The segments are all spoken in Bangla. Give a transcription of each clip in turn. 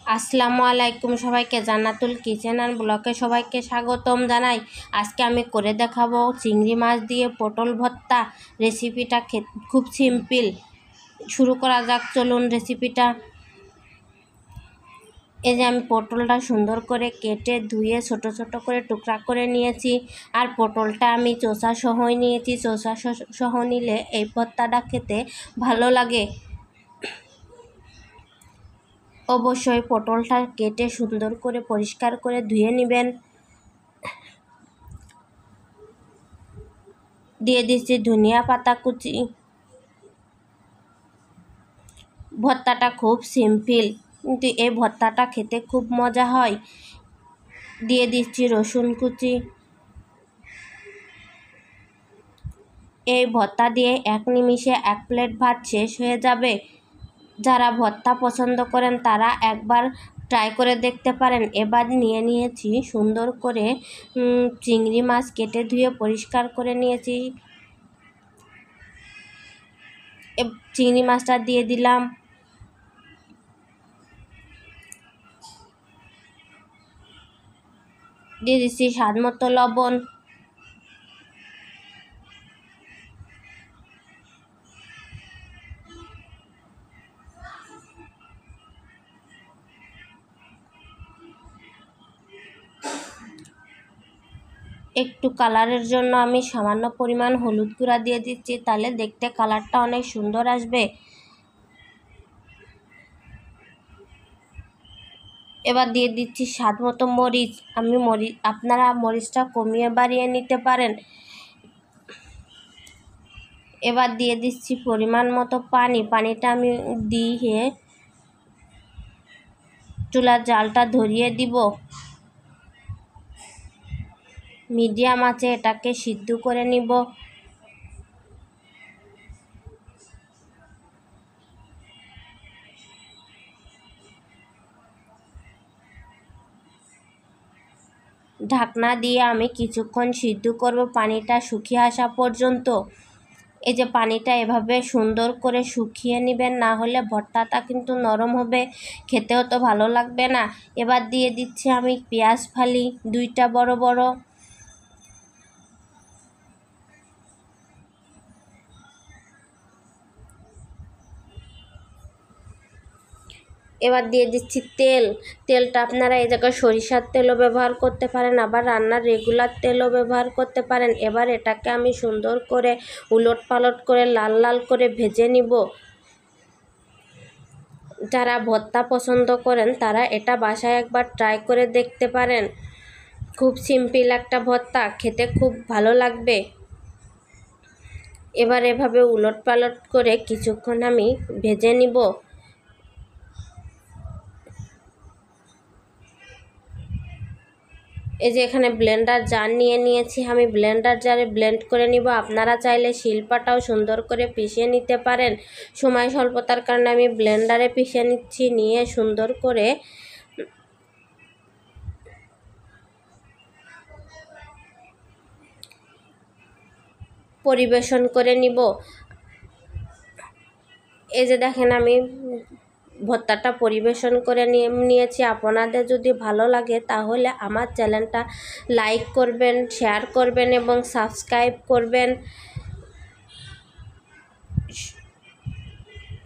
আসসালামু আলাইকুম সবাইকে, জান্নাতুল কিচেন অ্যান্ড ব্লগে সবাইকে স্বাগতম জানাই। আজকে আমি করে দেখাবো চিংড়ি মাছ দিয়ে পটল ভর্তা। রেসিপিটা খুব সিম্পল। শুরু করা যাক, চলুন রেসিপিটা। এই যে আমি পটলটা সুন্দর করে কেটে ধুয়ে ছোট ছোট করে টুকরা করে নিয়েছি। আর পটলটা আমি চোষা সহই নিয়েছি। চোষা সহ নিলে এই ভর্তাটা খেতে ভালো লাগে। অবশ্যই পটলটা কেটে সুন্দর করে পরিষ্কার করে ধুয়ে নেবেন। দিয়ে দিচ্ছি ধনিয়া পাতা কুচি। ভর্তাটা খুব সিম্পল, কিন্তু এই ভর্তাটা খেতে খুব মজা হয়। দিয়ে দিচ্ছি রসুন কুচি। এই ভর্তা দিয়ে এক নিমিষে 1 প্লেট ভাত শেষ হয়ে যাবে। যারা ভর্তা পছন্দ করেন তারা একবার ট্রাই করে দেখতে পারেন। এবার নিয়েছি সুন্দর করে চিংড়ি মাছ কেটে ধুয়ে পরিষ্কার করে নিয়েছি। চিংড়ি মাছটা দিয়ে দিলাম। দিয়ে দিচ্ছি স্বাদ মতো লবণ। একটু কালারের জন্য আমি সামান্য পরিমাণ হলুদ গুঁড়া দিয়ে দিচ্ছি, তাহলে দেখতে কালারটা অনেক সুন্দর আসবে। এবার দিয়ে দিচ্ছি স্বাদ মতো মরিচ। আপনারা মরিচটা কমিয়ে বাড়িয়ে নিতে পারেন। এবার দিয়ে দিচ্ছি পরিমাণ মতো পানিটা আমি দিয়ে চুলার জালটা ধরিয়ে দিব। মিডিয়াম আঁচে এটাকে সিদ্ধ করে নিব। ঢাকনা দিয়ে আমি কিছুক্ষণ সিদ্ধ করব, পানিটা শুকিয়ে আসা পর্যন্ত। এই যে পানিটা এভাবে সুন্দর করে শুকিয়ে নেবেন, না হলে ভর্তাটা কিন্তু নরম হবে, খেতেও তো ভালো লাগবে না। এবার দিয়ে দিচ্ছি আমি পেঁয়াজ ফালি 2টা বড় বড়। এবার দিয়ে দিচ্ছি তেলটা আপনারা এই জায়গায় সরিষার তেলও ব্যবহার করতে পারেন, আবার রান্নার রেগুলার তেলও ব্যবহার করতে পারেন। এবার এটাকে আমি সুন্দর করে উলট পালট করে লাল লাল করে ভেজে নিব। যারা ভর্তা পছন্দ করেন তারা এটা বাসায় একবার ট্রাই করে দেখতে পারেন। খুব সিম্পল একটা ভর্তা, খেতে খুব ভালো লাগবে। এবার এভাবে উলট পালট করে কিছুক্ষণ আমি ভেজে নিব। এই যে এখানে ব্লেন্ডার জার নিয়ে নিয়েছি, আমি ব্লেন্ডার জারে ব্লেন্ড করে নিব। আপনারা চাইলে শিলপাটাও সুন্দর করে পিষে নিতে পারেন। সময় স্বল্পতার কারণে আমি ব্লেন্ডারে পিষে নিচ্ছি, নিয়ে সুন্দর করে পরিবেশন করে নিব। এই যে দেখেন আমি ভর্তাটা পরিবেশন করে নিয়েছি। আপনাদের যদি ভালো লাগে তাহলে আমার চ্যানেলটা লাইক করবেন, শেয়ার করবেন এবং সাবস্ক্রাইব করবেন।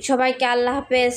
সবাইকে আল্লাহ হাফেজ।